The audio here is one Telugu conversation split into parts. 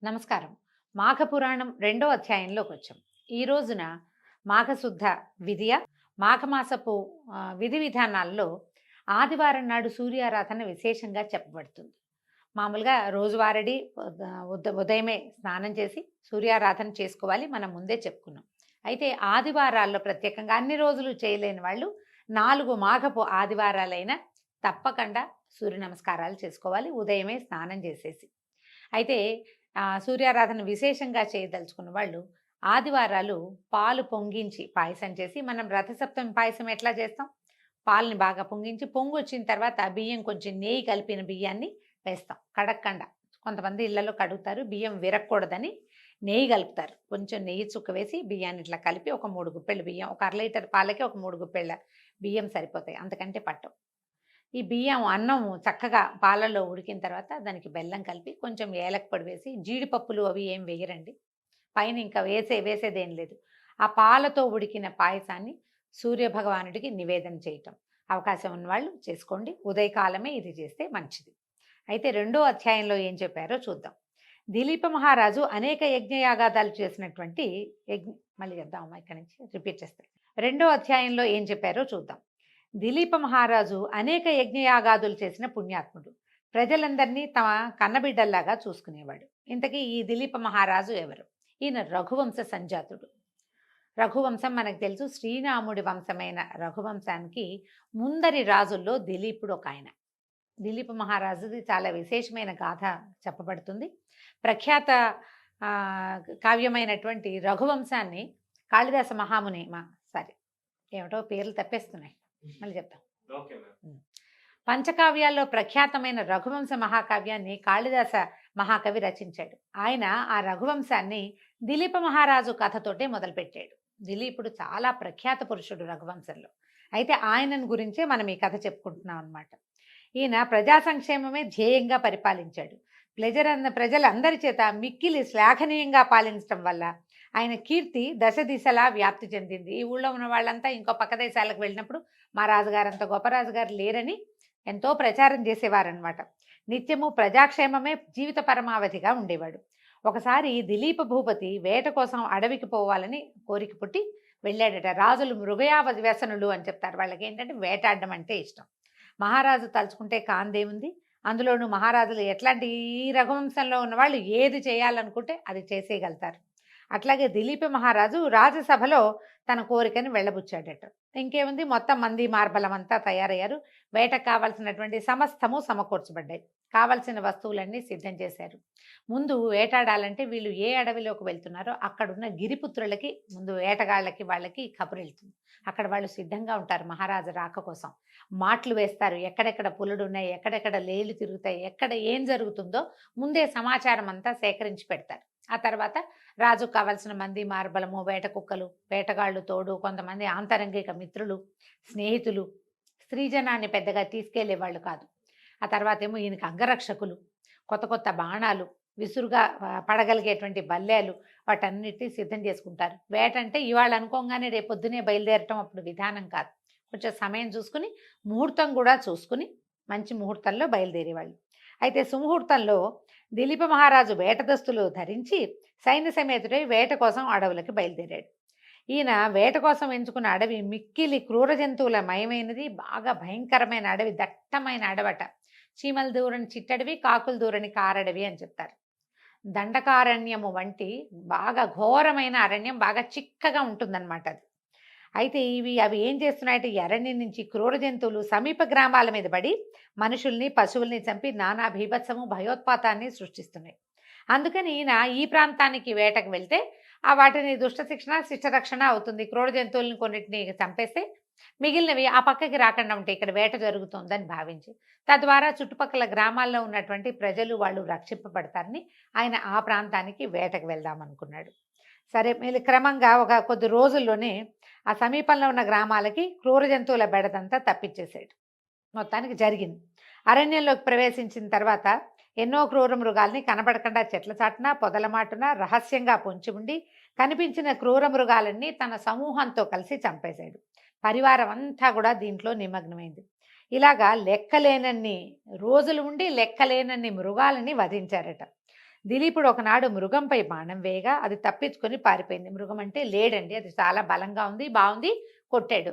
నమస్కారం. మాఘపురాణం రెండో అధ్యాయంలోకి వచ్చాం. ఈ రోజున మాఘశుద్ధ విధియ మాఘమాసపు విధి విధానాల్లో ఆదివారం నాడు సూర్యారాధన విశేషంగా చెప్పబడుతుంది. మామూలుగా రోజువారీ ఉదయమే స్నానం చేసి సూర్యారాధన చేసుకోవాలి. మనం ముందే చెప్పుకున్నాం. అయితే ఆదివారాల్లో ప్రత్యేకంగా అన్ని రోజులు చేయలేని వాళ్ళు 4 మాఘపు ఆదివారాలైనా తప్పకుండా సూర్య నమస్కారాలు చేసుకోవాలి ఉదయమే స్నానం చేసేసి. అయితే సూర్యారాధన విశేషంగా చేయదలుచుకున్న వాళ్ళు ఆదివారాలు పాలు పొంగించి పాయసం చేసి, మనం రథసప్తమి పాయసం ఎట్లా చేస్తాం, పాలని బాగా పొంగించి పొంగు వచ్చిన తర్వాత బియ్యం కొంచెం నెయ్యి కలిపిన బియ్యాన్ని వేస్తాం కడక్కండా. కొంతమంది ఇళ్లలో కడుగుతారు, బియ్యం విరగకూడదని నెయ్యి కలుపుతారు. కొంచెం నెయ్యి చుక్క వేసి బియ్యాన్ని ఇట్లా కలిపి ఒక 3 గుప్పెళ్ళ బియ్యం, ఒక అర లీటర్ పాలకి ఒక 3 గుప్పెళ్ళ బియ్యం సరిపోతాయి, అంతకంటే పట్టవు. ఈ బియ్యం అన్నం చక్కగా పాలల్లో ఉడికిన తర్వాత దానికి బెల్లం కలిపి కొంచెం ఏలక పొడి వేసి, జీడిపప్పులు అవి ఏం వేయరండి, పైన ఇంకా వేసేదేం లేదు. ఆ పాలతో ఉడికిన పాయసాన్ని సూర్యభగవానుడికి నివేదన చేయటం అవకాశం ఉన్నవాళ్ళు చేసుకోండి. ఉదయకాలమే ఇది చేస్తే మంచిది. అయితే రెండో అధ్యాయంలో ఏం చెప్పారో చూద్దాం. దిలీప మహారాజు అనేక యజ్ఞయాగాదాలు చేసినటువంటి మళ్ళీ చెప్దామమ్మా, ఇక్కడి నుంచి రిపీట్ చేస్తే రెండో అధ్యాయంలో ఏం చెప్పారో చూద్దాం. దిలీప మహారాజు అనేక యజ్ఞయాగాదులు చేసిన పుణ్యాత్ముడు. ప్రజలందరినీ తమ కన్నబిడ్డల్లాగా చూసుకునేవాడు. ఇంతకీ ఈ దిలీప మహారాజు ఎవరు? ఈయన రఘువంశ సంజాతుడు. రఘువంశం మనకు తెలుసు, శ్రీరాముడి వంశమైన రఘువంశానికి ముందరి రాజుల్లో దిలీపుడు ఒక ఆయన. దిలీప మహారాజుది చాలా విశేషమైన గాథ చెప్పబడుతుంది. ప్రఖ్యాత కావ్యమైనటువంటి రఘువంశాన్ని కాళిదాస మహాముని ఏమిటో పేర్లు తప్పేస్తున్నాయి, మళ్ళీ చెప్తాం. పంచకావ్యాల్లో ప్రఖ్యాతమైన రఘువంశ మహాకావ్యాన్ని కాళిదాస మహాకవి రచించాడు. ఆయన ఆ రఘువంశాన్ని దిలీప మహారాజు కథతోటే మొదలుపెట్టాడు. దిలీపుడు చాలా ప్రఖ్యాత పురుషుడు రఘువంశంలో. అయితే ఆయనను గురించే మనం ఈ కథ చెప్పుకుంటున్నాం అన్నమాట. ఈయన ప్రజా సంక్షేమమే ధ్యేయంగా పరిపాలించాడు. ప్రజలందరి చేత మిక్కిలి శ్లాఘనీయంగా పాలించడం వల్ల ఆయన కీర్తి దశ దిశలా వ్యాప్తి చెందింది. ఈ ఊళ్ళో ఉన్న వాళ్ళంతా ఇంకో పక్క దేశాలకు వెళ్ళినప్పుడు మా రాజుగారంత గొప్ప రాజుగారు లేరని ఎంతో ప్రచారం చేసేవారనమాట. నిత్యము ప్రజాక్షేమమే జీవిత పరమావధిగా ఉండేవాడు. ఒకసారి దిలీప భూపతి వేట కోసం అడవికి పోవాలని కోరిక పుట్టి వెళ్ళాడట. రాజులు మృగయావ వ్యసనులు అని చెప్తారు. వాళ్ళకి ఏంటంటే వేటాడడం అంటే ఇష్టం. మహారాజు తలుచుకుంటే కాందేముంది, అందులోనూ మహారాజులు ఎట్లాంటి ఈ రఘువంశంలో ఉన్నవాళ్ళు ఏది చేయాలనుకుంటే అది చేసేయగలుగుతారు. అట్లాగే దిలీప మహారాజు రాజసభలో తన కోరికను వెళ్ళబుచ్చాడట. ఇంకేముంది, మొత్తం మంది మార్బలం అంతా తయారయ్యారు. వేటకు కావాల్సినటువంటి సమస్తము సమకూర్చబడ్డాయి. కావలసిన వస్తువులన్నీ సిద్ధం చేశారు. ముందు వేటాడాలంటే వీళ్ళు ఏ అడవిలోకి వెళ్తున్నారో అక్కడున్న గిరిపుత్రులకి, ముందు వేటగాళ్ళకి వాళ్ళకి కబురు వెళ్తుంది. అక్కడ వాళ్ళు సిద్ధంగా ఉంటారు మహారాజు రాక కోసం. మాటలు వేస్తారు, ఎక్కడెక్కడ పులుడు ఉన్నాయి, ఎక్కడెక్కడ లేళ్ళు తిరుగుతాయి, ఎక్కడ ఏం జరుగుతుందో ముందే సమాచారం అంతా సేకరించి పెడతారు. ఆ తర్వాత రాజుకు కావాల్సిన మంది మార్బలము, వేట కుక్కలు, వేటగాళ్ళు తోడు, కొంతమంది ఆంతరంగిక మిత్రులు, స్నేహితులు. స్త్రీజనాన్ని పెద్దగా తీసుకెళ్లేవాళ్ళు కాదు. ఆ తర్వాత ఏమో ఈయనకి అంగరక్షకులు, కొత్త కొత్త బాణాలు, విసురుగా పడగలిగేటువంటి బల్లేలు, వాటన్నిటినీ సిద్ధం చేసుకుంటారు. వేటంటే ఇవాళ అనుకోగానే రేపొద్దునే బయలుదేరటం అప్పుడు విధానం కాదు. కొంచెం సమయం చూసుకుని, ముహూర్తం కూడా చూసుకుని మంచి ముహూర్తంలో బయలుదేరేవాళ్ళు. అయితే సుముహూర్తంలో దిలీప మహారాజు వేట దుస్తులు ధరించి సైన్య సమేతుడై వేట కోసం అడవులకి బయలుదేరాడు. ఈయన వేట కోసం ఎంచుకున్న అడవి మిక్కిలి క్రూర జంతువుల మయమైనది, బాగా భయంకరమైన అడవి, దట్టమైన అడవట. చీమలు దూరని చిట్టడవి, కాకులు దూరని కారడవి అని చెప్తారు. దండకారణ్యము వంటి బాగా ఘోరమైన అరణ్యం, బాగా చిక్కగా ఉంటుందన్నమాట అది. అయితే అవి ఏం చేస్తున్నాయంటే, అరణ్యం నుంచి క్రూర జంతువులు సమీప గ్రామాల మీద పడి మనుషుల్ని, పశువుల్ని చంపి నానా భీభత్సము, భయోత్పాతాన్ని సృష్టిస్తున్నాయి. అందుకని ఈయన ఈ ప్రాంతానికి వేటకు వెళ్తే వాటిని దుష్ట శిక్షణ, శిష్టరక్షణ అవుతుంది. క్రూర జంతువులను కొన్నిటిని చంపేస్తే మిగిలినవి ఆ పక్కకి రాకుండా ఉంటాయి, ఇక్కడ వేట జరుగుతుందని భావించి, తద్వారా చుట్టుపక్కల గ్రామాల్లో ఉన్నటువంటి ప్రజలు వాళ్ళు రక్షింపబడతారని ఆయన ఆ ప్రాంతానికి వేటకు వెళ్దామనుకున్నాడు. సరే, మళ్ళీ క్రమంగా ఒక కొద్ది రోజుల్లోనే ఆ సమీపంలో ఉన్న గ్రామాలకి క్రూర జంతువుల బెడదంతా తప్పించేసాడు. మొత్తానికి జరిగింది. అరణ్యంలోకి ప్రవేశించిన తర్వాత ఎన్నో క్రూర మృగాల్ని కనబడకుండా చెట్ల చాటున, పొదల మాటున రహస్యంగా పొంచి ఉండి కనిపించిన క్రూర మృగాలన్నీ తన సమూహంతో కలిసి చంపేశాడు. పరివారం అంతా కూడా దీంట్లో నిమగ్నమైంది. ఇలాగా లెక్కలేనన్ని రోజులు ఉండి లెక్కలేనన్ని మృగాలని వధించారట. దిలీపుడు ఒకనాడు మృగంపై బాణం వేయగా అది తప్పించుకొని పారిపోయింది. మృగం అంటే లేడండి, అది చాలా బలంగా ఉంది, బాగుంది, కొట్టాడు.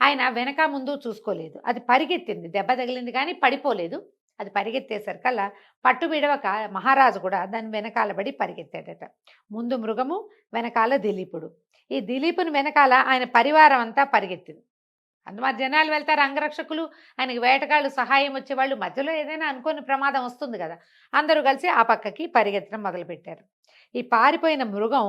ఆయన వెనక ముందు చూసుకోలేదు, అది పరిగెత్తింది, దెబ్బ తగిలింది కానీ పడిపోలేదు. అది పరిగెత్తేసరికల్లా పట్టు విడవక మహారాజు కూడా దాని వెనకాల పడి పరిగెత్తాడట. ముందు మృగము, వెనకాల దిలీపుడు. ఈ దిలీపుని వెనకాల ఆయన పరివారం అంతా పరిగెత్తింది. అందుమారి జనాలు వెళ్తారు, అంగరక్షకులు, ఆయనకి వేటగాళ్ళు సహాయం వచ్చేవాళ్ళు. మధ్యలో ఏదైనా అనుకోని ప్రమాదం వస్తుంది కదా, అందరూ కలిసి ఆ పక్కకి పరిగెత్తడం మొదలుపెట్టారు. ఈ పారిపోయిన మృగం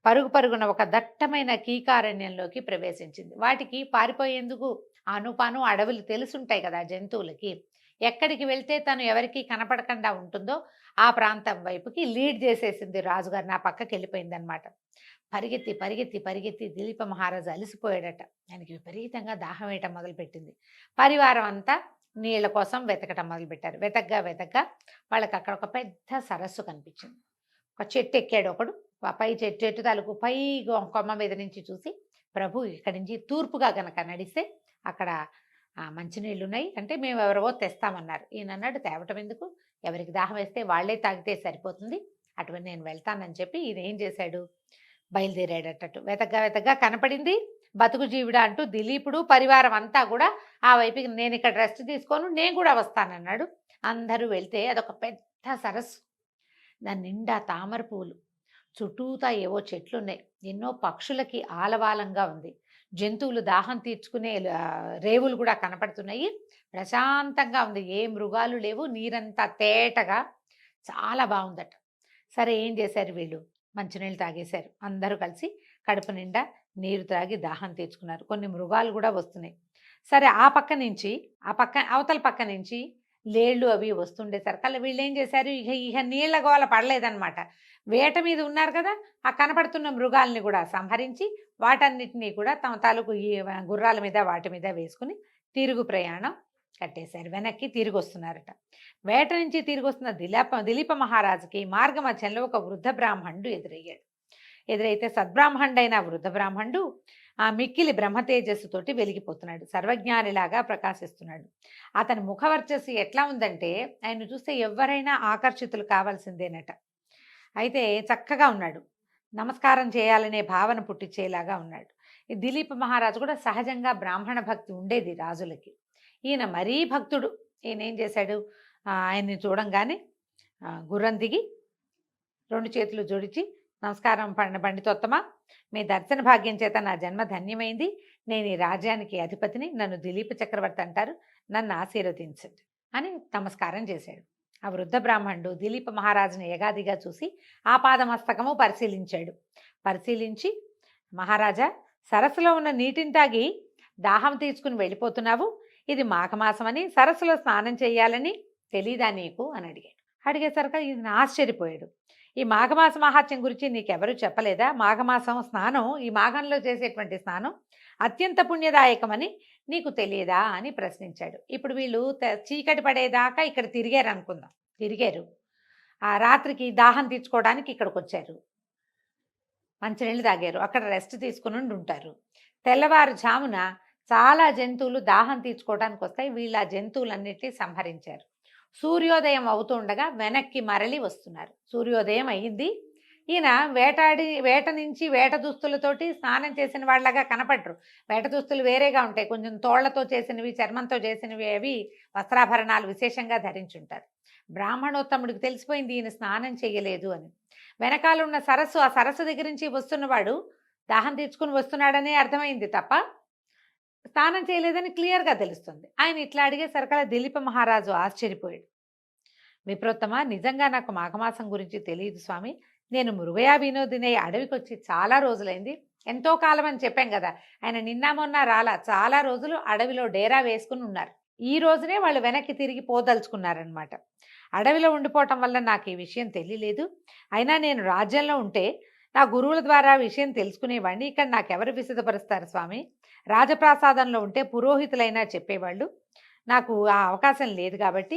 పరుగు పరుగున ఒక దట్టమైన కీకారణ్యంలోకి ప్రవేశించింది. వాటికి పారిపోయేందుకు ఆనుపాను అడవులు తెలుసుంటాయి కదా జంతువులకి. ఎక్కడికి వెళ్తే తను ఎవరికి కనపడకుండా ఉంటుందో ఆ ప్రాంతం వైపుకి లీడ్ చేసేసింది రాజుగారు, నా పక్కకి వెళ్ళిపోయింది అనమాట. పరిగెత్తి పరిగెత్తి పరిగెత్తి దిలీప మహారాజు అలసిపోయాడట. ఆయనకి విపరీతంగా దాహం వేయటం మొదలుపెట్టింది. పరివారం అంతా నీళ్ల కోసం వెతకటం మొదలుపెట్టారు. వెతగ్గా వెతగ్గా వాళ్ళకి అక్కడ ఒక పెద్ద సరస్సు కనిపించింది. ఒక చెట్టు ఎక్కాడు ఒకడు, ఆ పై చెట్టు తాలూకు పై కొమ్మ మీద నుంచి చూసి, ప్రభు ఇక్కడి నుంచి తూర్పుగా గనక నడిస్తే అక్కడ మంచినీళ్ళు ఉన్నాయి అంటే మేము ఎవరవో తెస్తామన్నారు. ఈయన అన్నాడు, తేవటం ఎందుకు, ఎవరికి దాహం వేస్తే వాళ్లే తాగితే సరిపోతుంది, అటువంటి నేను వెళ్తానని చెప్పి ఈయన ఏం చేశాడు, బయలుదేరాడటట్టు. వెతగ్గా వెతగ్గా కనపడింది. బతుకు జీవుడా అంటూ దిలీపుడు పరివారం అంతా కూడా ఆ వైపుకి, నేను ఇక్కడ రెస్ట్ తీసుకోను, నేను కూడా వస్తానన్నాడు. అందరూ వెళ్తే అదొక పెద్ద సరస్సు. దాని నిండా తామర పువ్వులు, చుట్టూతా ఏవో చెట్లున్నాయి, ఎన్నో పక్షులకి ఆలవాలంగా ఉంది. జంతువులు దాహం తీర్చుకునే రేవులు కూడా కనపడుతున్నాయి. ప్రశాంతంగా ఉంది, ఏ మృగాలు లేవు, నీరంతా తేటగా చాలా బాగుందట. సరే ఏం చేశారు వీళ్ళు, మంచినీళ్ళు తాగేశారు. అందరూ కలిసి కడుపు నిండా నీరు తాగి దాహం తీర్చుకున్నారు. కొన్ని మృగాలు కూడా వస్తున్నాయి. సరే ఆ పక్క నుంచి, ఆ పక్క అవతల పక్క నుంచి లేళ్ళు అవి వస్తుండేసరికల్లా వీళ్ళు ఏం చేశారు, ఇక నీళ్ల గోల పడలేదన్నమాట. వేట మీద ఉన్నారు కదా, ఆ కనపడుతున్న మృగాల్ని కూడా సంహరించి వాటన్నిటినీ కూడా తమ తాలూకు ఈ గుర్రాల మీద వాటి మీద వేసుకుని తిరుగు ప్రయాణం కట్టేశారు. వెనక్కి తిరిగి వస్తున్నారట. వేట నుంచి తిరిగి వస్తున్న దిలీప మహారాజుకి మార్గ మధ్యంలో ఒక వృద్ధ బ్రాహ్మణుడు ఎదురయ్యాడు. ఎదురైతే సద్బ్రాహ్మణుడైన వృద్ధ బ్రాహ్మణుడు ఆ మిక్కిలి బ్రహ్మతేజస్సుతోటి వెలిగిపోతున్నాడు, సర్వజ్ఞానిలాగా ప్రకాశిస్తున్నాడు. అతని ముఖవర్చస్సు ఎట్లా ఉందంటే ఆయన చూస్తే ఎవరైనా ఆకర్షితులు కావాల్సిందేనట. అయితే చక్కగా ఉన్నాడు, నమస్కారం చేయాలనే భావన పుట్టించేలాగా ఉన్నాడు. ఈ దిలీప మహారాజు కూడా సహజంగా బ్రాహ్మణ భక్తి ఉండేది రాజులకి. ఈయన మరీ భక్తుడు. ఈయన ఏం చేశాడు, ఆయన్ని చూడంగానే గుర్రం దిగి 2 చేతులు జోడించి, నమస్కారం పండితోత్తమ, మీ దర్శన భాగ్యం చేత నా జన్మ ధన్యమైంది, నేను ఈ రాజ్యానికి అధిపతిని, నన్ను దిలీప చక్రవర్తి అంటారు, నన్ను ఆశీర్వదించండి అని నమస్కారం చేశాడు. ఆ వృద్ధ బ్రాహ్మణుడు దిలీప మహారాజుని ఎగాదిగా చూసి ఆ పాదమస్తకము పరిశీలించాడు. పరిశీలించి, మహారాజా, సరస్సులో ఉన్న నీటిని తాగి దాహం తీర్చుకుని వెళ్ళిపోతున్నావు, ఇది మాఘమాసమని, సరస్సులో స్నానం చేయాలని తెలీదా నీకు అని అడిగాడు. అడిగేసరికి ఈయన ఆశ్చర్యపోయాడు. ఈ మాఘమాస మహాత్యం గురించి నీకెవరూ చెప్పలేదా, మాఘమాసం స్నానం, ఈ మాఘంలో చేసేటువంటి స్నానం అత్యంత పుణ్యదాయకమని నీకు తెలియదా అని ప్రశ్నించాడు. ఇప్పుడు వీళ్ళు చీకటి పడేదాకా ఇక్కడ తిరిగారు అనుకుందాం. తిరిగారు, ఆ రాత్రికి దాహం తీర్చుకోవడానికి ఇక్కడికి వచ్చారు, మంచినీళ్ళు తాగారు, అక్కడ రెస్ట్ తీసుకుని ఉంటారు. తెల్లవారుజామున చాలా జంతువులు దాహం తీర్చుకోవడానికి వస్తాయి, వీళ్ళు ఆ జంతువులన్నిటినీ సంహరించారు. సూర్యోదయం అవుతూ ఉండగా వెనక్కి మరలి వస్తున్నారు. సూర్యోదయం అయ్యింది. ఈయన వేట నుంచి వేట దుస్తులతోటి స్నానం చేసిన వాళ్ళగా కనపడరు. వేట దుస్తులు వేరేగా ఉంటాయి, కొంచెం తోళ్లతో చేసినవి, చర్మంతో చేసినవి, అవి వస్త్రాభరణాలు విశేషంగా ధరించుంటారు. బ్రాహ్మణోత్తముడికి తెలిసిపోయింది ఈయన స్నానం చేయలేదు అని. వెనకాల ఉన్న సరస్సు, ఆ సరస్సు దగ్గర నుంచి వస్తున్నవాడు దాహం తీర్చుకుని వస్తున్నాడనే అర్థమైంది తప్ప స్నానం చేయలేదని క్లియర్గా తెలుస్తుంది. ఆయన ఇట్లా అడిగేసరికల్లా దిలీప మహారాజు ఆశ్చర్యపోయాడు. విప్రోత్తమ, నిజంగా నాకు మాఘమాసం గురించి తెలియదు స్వామి, నేను మృగయా వినోదినై అడవికి వచ్చి చాలా రోజులైంది, ఎంతో కాలం అని చెప్పాం కదా, ఆయన నిన్న మొన్న రాలా, చాలా రోజులు అడవిలో డేరా వేసుకుని ఉన్నారు. ఈ రోజునే వాళ్ళు వెనక్కి తిరిగి పోదలుచుకున్నారనమాట. అడవిలో ఉండిపోవటం వల్ల నాకు ఈ విషయం తెలియలేదు, అయినా నేను రాజ్యంలో ఉంటే నా గురువుల ద్వారా విషయం తెలుసుకునేవాడిని, ఇక్కడ నాకెవరు విశదపరుస్తారు స్వామి, రాజప్రాసాదంలో ఉంటే పురోహితులైనా చెప్పేవాళ్ళు, నాకు ఆ అవకాశం లేదు, కాబట్టి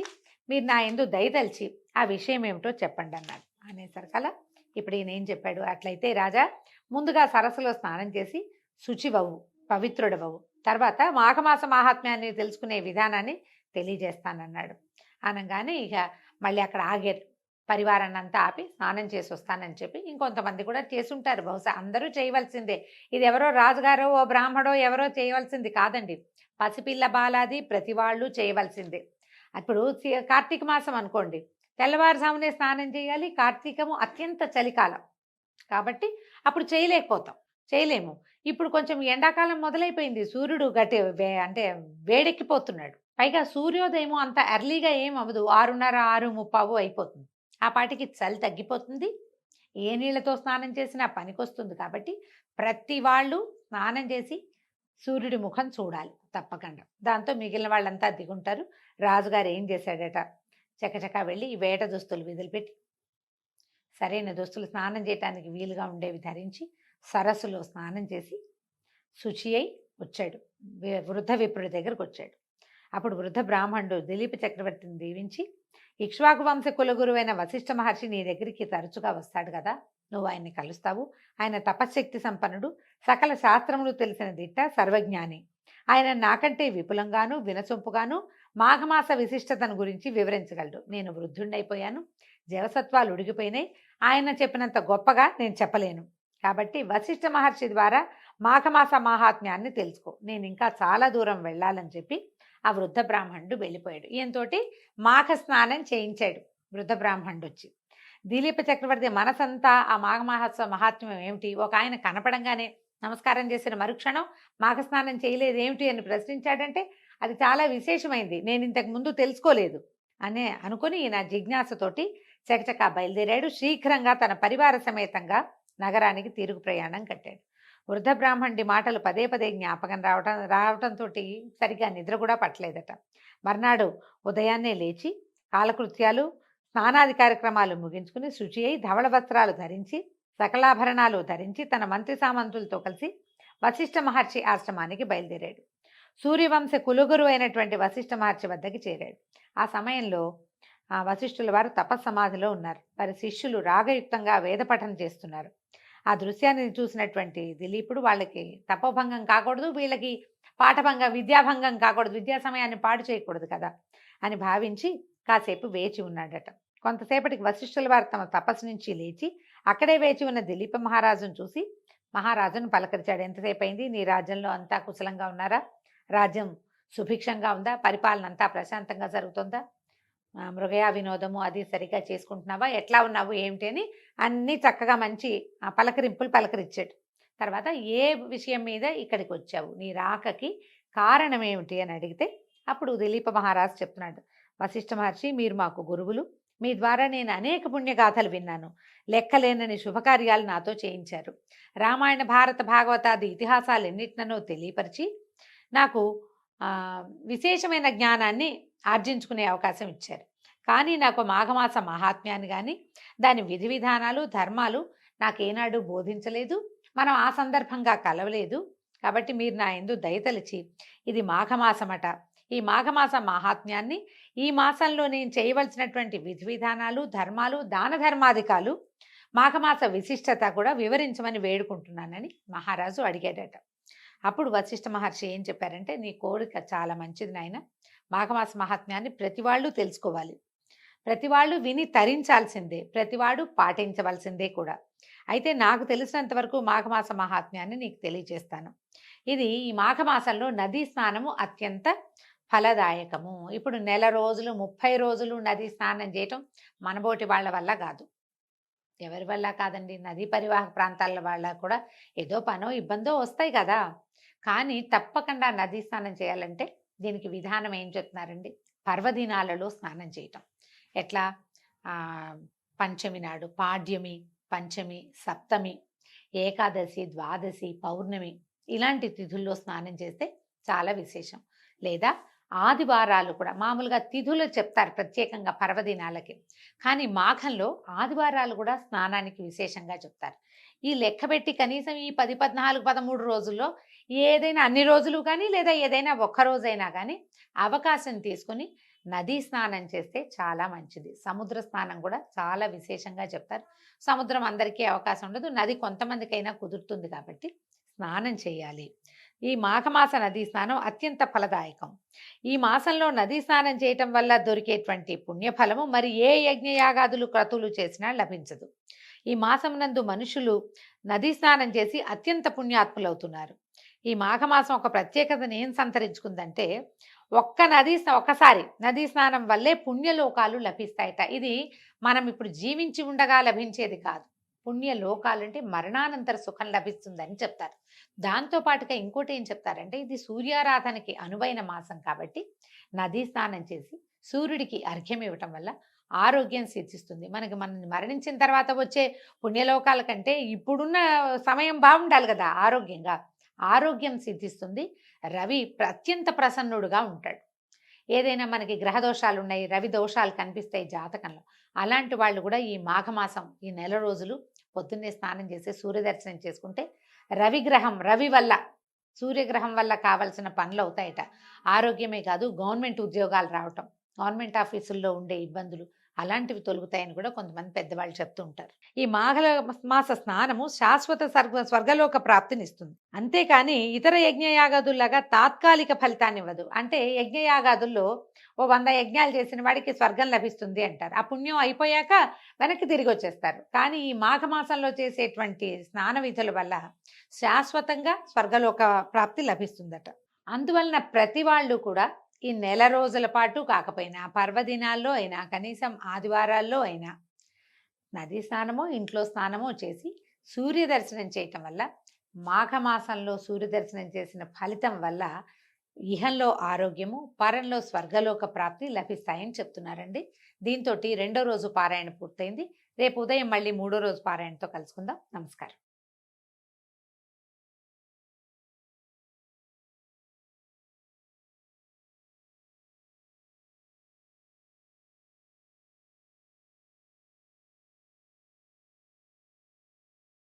మీరు నా యందు దయతలిచి ఆ విషయం ఏమిటో చెప్పండి అన్నాడు. అనేసరికల్లా ఇప్పుడు ఈయన ఏం చెప్పాడు, అట్లయితే రాజా, ముందుగా సరస్సులో స్నానం చేసి శుచివవు, పవిత్రుడవవు, తర్వాత మాఘమాస మహాత్మ్యాన్ని తెలుసుకునే విధానాన్ని తెలియజేస్తానన్నాడు. అనగానే ఇక మళ్ళీ అక్కడ ఆగారు. పరివారాన్ని అంతా ఆపి స్నానం చేసి వస్తానని చెప్పి ఇంకొంతమంది కూడా చేసుంటారు బహుశా. అందరూ చేయవలసిందే. ఇది ఎవరో రాజుగారో ఓ బ్రాహ్మడో ఎవరో చేయవలసింది కాదండి. పసిపిల్ల బాలాది ప్రతి వాళ్ళు చేయవలసిందే. ఇప్పుడు కార్తీక మాసం అనుకోండి, తెల్లవారుజామునే స్నానం చేయాలి. కార్తీకము అత్యంత చలికాలం కాబట్టి అప్పుడు చేయలేకపోతాం, చేయలేము. ఇప్పుడు కొంచెం ఎండాకాలం మొదలైపోయింది. సూర్యుడు అంటే వేడెక్కిపోతున్నాడు. పైగా సూర్యోదయం అంత ఎర్లీగా ఏం అవ్వదు. 6:30, 6:35 అయిపోతుంది. ఆ పాటికి చలి తగ్గిపోతుంది. ఏ నీళ్ళతో స్నానం చేసినా పనికొస్తుంది కాబట్టి ప్రతి వాళ్ళు స్నానం చేసి సూర్యుడి ముఖం చూడాలి తప్పకుండా. దాంతో మిగిలిన వాళ్ళంతా దిగుంటారు. రాజుగారు ఏం చేశాడట, చకచకా వెళ్ళి ఈ వేట దుస్తులు విదిలిపెట్టి సరైన దుస్తులు స్నానం చేయటానికి వీలుగా ఉండేవి ధరించి సరస్సులో స్నానం చేసి శుచి అయి వచ్చాడు. వృద్ధ విప్రుడి దగ్గరకు వచ్చాడు. అప్పుడు వృద్ధ బ్రాహ్మణుడు దిలీప చక్రవర్తిని దీవించి, ఇక్ష్వాకు వంశ కులగురువైన వశిష్ఠ మహర్షి నీ దగ్గరికి తరచుగా వస్తాడు కదా, నువ్వు ఆయన్ని కలుస్తావు. ఆయన తపశ్శక్తి సంపన్నుడు, సకల శాస్త్రములు తెలిసిన దిట్ట, సర్వజ్ఞాని. ఆయన నాకంటే విపులంగాను వినసొంపుగాను మాఘమాస విశిష్టతను గురించి వివరించగలడు. నేను వృద్ధుండైపోయాను, జవసత్వాలు ఉడిగిపోయినాయి. ఆయన చెప్పినంత గొప్పగా నేను చెప్పలేను. కాబట్టి వశిష్ఠ మహర్షి ద్వారా మాఘమాస మాహాత్మ్యాన్ని తెలుసుకో. నేను ఇంకా చాలా దూరం వెళ్ళాలని చెప్పి ఆ వృద్ధ బ్రాహ్మణుడు వెళ్ళిపోయాడు. ఈయనతోటి మాఘ స్నానం చేయించాడు వృద్ధ బ్రాహ్మణుడు వచ్చి. దిలీప చక్రవర్తి మనసంతా ఆ మాఘమాస మహాత్మ్యం ఏమిటి, ఒక ఆయన కనపడంగానే నమస్కారం చేసిన మరుక్షణం మాఘస్నానం చేయలేదు ఏమిటి అని ప్రశ్నించాడంటే అది చాలా విశేషమైంది, నేను ఇంతకు ముందు తెలుసుకోలేదు అనే అనుకుని ఈయన జిజ్ఞాసతోటి చకచకా బయలుదేరాడు. శీఘ్రంగా తన పరివార సమేతంగా నగరానికి తిరుగు ప్రయాణం కట్టాడు. వృద్ధ బ్రాహ్మణుడి మాటలు పదే పదే జ్ఞాపకం రావటంతో సరిగా నిద్ర కూడా పట్టలేదట. మర్నాడు ఉదయాన్నే లేచి కాలకృత్యాలు స్నానాది కార్యక్రమాలు ముగించుకుని శుచి అయి ధవళ వస్త్రాలు ధరించి సకలాభరణాలు ధరించి తన మంత్రి సామంతులతో కలిసి వశిష్ఠ మహర్షి ఆశ్రమానికి బయలుదేరాడు. సూర్యవంశ కులుగురు అయినటువంటి వశిష్ఠ మహర్షి వద్దకి చేరాడు. ఆ సమయంలో వశిష్ఠుల వారు తపస్సమాధిలో ఉన్నారు. వారి శిష్యులు రాగయుక్తంగా వేదపఠనం చేస్తున్నారు. ఆ దృశ్యాన్ని చూసినటువంటి దిలీపుడు వాళ్ళకి తపోభంగం కాకూడదు, వీళ్ళకి పాఠభంగం విద్యాభంగం కాకూడదు, విద్యా సమయాన్ని పాడు చేయకూడదు కదా అని భావించి కాసేపు వేచి ఉన్నాడట. కొంతసేపటికి వశిష్ఠుల వారు తమ తపస్సు నుంచి లేచి అక్కడే వేచి ఉన్న దిలీప మహారాజును చూసి మహారాజును పలకరించాడు. ఎంతసేపు అయింది, నీ రాజ్యంలో అంతా కుశలంగా ఉన్నారా, రాజ్యం సుభిక్షంగా ఉందా, పరిపాలన అంతా ప్రశాంతంగా జరుగుతుందా, మృగయా వినోదము అది సరిగా చేసుకుంటున్నావా, ఎట్లా ఉన్నావు ఏమిటి అని అన్నీ చక్కగా మంచి పలకరింపులు పలకరించాడు. తర్వాత ఏ విషయం మీద ఇక్కడికి వచ్చావు, నీ రాకకి కారణం ఏమిటి అని అడిగితే అప్పుడు దిలీప మహారాజు చెప్తున్నాడు, వశిష్ఠ మహర్షి మీరు మాకు గురువులు, మీ ద్వారా నేను అనేక పుణ్యగాథలు విన్నాను, లెక్కలేనని శుభకార్యాలు నాతో చేయించారు, రామాయణ భారత భాగవతాది ఇతిహాసాలు ఎన్నిటినో తెలియపరిచి నాకు విశేషమైన జ్ఞానాన్ని ఆర్జించుకునే అవకాశం ఇచ్చారు. కానీ నాకు మాఘమాస మహాత్మ్యాన్ని కానీ దాని విధి విధానాలు ధర్మాలు నాకేనాడు బోధించలేదు, మనం ఆ సందర్భంగా కలవలేదు. కాబట్టి మీరు నా యందు దయతలిచి ఇది మాఘమాసమట, ఈ మాఘమాస మహాత్మ్యాన్ని, ఈ మాసంలో నేను చేయవలసినటువంటి విధి విధానాలు ధర్మాలు దాన ధర్మాధికాలు మాఘమాస విశిష్టత కూడా వివరించమని వేడుకుంటున్నానని మహారాజు అడిగాడట. అప్పుడు వశిష్ఠ మహర్షి ఏం చెప్పారంటే, నీ కోరిక చాలా మంచిది నాయన, మాఘమాస మహాత్మ్యాన్ని ప్రతి వాళ్ళు తెలుసుకోవాలి, ప్రతి వాళ్ళు విని తరించాల్సిందే, ప్రతివాడు పాటించవలసిందే కూడా. అయితే నాకు తెలిసినంత వరకు మాఘమాస మహాత్మ్యాన్ని నీకు తెలియజేస్తాను. ఇది ఈ మాఘమాసంలో నదీ స్నానము అత్యంత ఫలదాయకము. ఇప్పుడు నెల రోజులు 30 రోజులు నదీ స్నానం చేయటం మనబోటి వాళ్ళ వల్ల కాదు, ఎవరి వల్ల కాదండి, నదీ పరివాహక ప్రాంతాల వాళ్ళ కూడా ఏదో పనో ఇబ్బందో వస్తాయి కదా. కానీ తప్పకుండా నదీ స్నానం చేయాలంటే దీనికి విధానం ఏం చెప్తున్నారండి, పర్వదినాలలో స్నానం చేయటం. ఎట్లా, పంచమి నాడు, పాడ్యమి, పంచమి, సప్తమి, ఏకాదశి, ద్వాదశి, పౌర్ణమి ఇలాంటి తిథుల్లో స్నానం చేస్తే చాలా విశేషం. లేదా ఆదివారాలు కూడా, మామూలుగా తిథులు చెప్తారు ప్రత్యేకంగా పర్వదినాలకి, కానీ మాఘంలో ఆదివారాలు కూడా స్నానానికి విశేషంగా చెప్తారు. ఈ లెక్కబెట్టి కనీసం ఈ 10, 14, 13 రోజుల్లో ఏదైనా అన్ని రోజులు కానీ లేదా ఏదైనా ఒక్క రోజైనా కానీ అవకాశం తీసుకుని నదీ స్నానం చేస్తే చాలా మంచిది. సముద్ర స్నానం కూడా చాలా విశేషంగా చెప్తారు. సముద్రం అందరికీ అవకాశం ఉండదు, నది కొంతమందికైనా కుదురుతుంది కాబట్టి స్నానం చేయాలి. ఈ మాఘమాస నదీ స్నానం అత్యంత ఫలదాయకం. ఈ మాసంలో నదీ స్నానం చేయటం వల్ల దొరికేటువంటి పుణ్యఫలము మరి ఏ యజ్ఞయాగాదులు క్రతువులు చేసినా లభించదు. ఈ మాసమునందు మనుషులు నదీ స్నానం చేసి అత్యంత పుణ్యాత్ములవుతున్నారు. ఈ మాఘమాసం ఒక ప్రత్యేకతను ఏం సంతరించుకుందంటే ఒక్కసారి నదీ స్నానం వల్లే పుణ్యలోకాలు లభిస్తాయట. ఇది మనం ఇప్పుడు జీవించి ఉండగా లభించేది కాదు. పుణ్యలోకాలంటే మరణానంతర సుఖం లభిస్తుందని చెప్తారు. దాంతో పాటుగా ఇంకోటి ఏం చెప్తారంటే ఇది సూర్యారాధనకి అనువైన మాసం కాబట్టి నదీ స్నానం చేసి సూర్యుడికి అర్ఘ్యం ఇవ్వటం వల్ల ఆరోగ్యం సిద్ధిస్తుంది. మనం మరణించిన తర్వాత వచ్చే పుణ్యలోకాల కంటే ఇప్పుడున్న సమయం బాగుండాలి కదా ఆరోగ్యంగా. ఆరోగ్యం సిద్ధిస్తుంది. రవి అత్యంత ప్రసన్నుడుగా ఉంటాడు. ఏదైనా మనకి గ్రహ దోషాలు ఉన్నాయి, రవి దోషాలు కనిపిస్తాయి జాతకంలో, అలాంటి వాళ్ళు కూడా ఈ మాఘమాసం ఈ నెల రోజులు పొద్దున్నే స్నానం చేసి సూర్యదర్శనం చేసుకుంటే రవి వల్ల సూర్యగ్రహం వల్ల కావాల్సిన పనులు అవుతాయట. ఆరోగ్యమే కాదు, గవర్నమెంట్ ఉద్యోగాలు రావటం, గవర్నమెంట్ ఆఫీసుల్లో ఉండే ఇబ్బందులు అలాంటివి తొలుగుతాయని కూడా కొంతమంది పెద్దవాళ్ళు చెప్తూ ఉంటారు. ఈ మాఘమాస స్నానము శాశ్వత స్వర్గలోక ప్రాప్తినిస్తుంది. అంతేకాని ఇతర యజ్ఞయాగాదుల్లాగా తాత్కాలిక ఫలితాన్ని ఇవ్వదు. అంటే యజ్ఞయాగాదుల్లో 100 యజ్ఞాలు చేసిన వాడికి స్వర్గం లభిస్తుంది అంటారు. ఆ పుణ్యం అయిపోయాక వెనక్కి తిరిగి వచ్చేస్తారు. కానీ ఈ మాఘమాసంలో చేసేటువంటి స్నాన విధుల వల్ల శాశ్వతంగా స్వర్గలోక ప్రాప్తి లభిస్తుందట. అందువలన ప్రతి వాళ్ళు కూడా ఈ నెల రోజుల పాటు కాకపోయినా పర్వదినాల్లో అయినా కనీసం ఆదివారాల్లో అయినా నదీ స్నానమో ఇంట్లో స్నానమో చేసి సూర్య దర్శనం చేయటం వల్ల మాఘమాసంలో సూర్య దర్శనం చేసిన ఫలితం వల్ల ఇహంలో ఆరోగ్యము, పరంలో స్వర్గలోక ప్రాప్తి లభిస్తాయని చెప్తున్నారండి. దీంతో 2వ రోజు పారాయణ పూర్తయింది. రేపు ఉదయం మళ్ళీ 3వ రోజు పారాయణతో కలుసుకుందాం. నమస్కారం.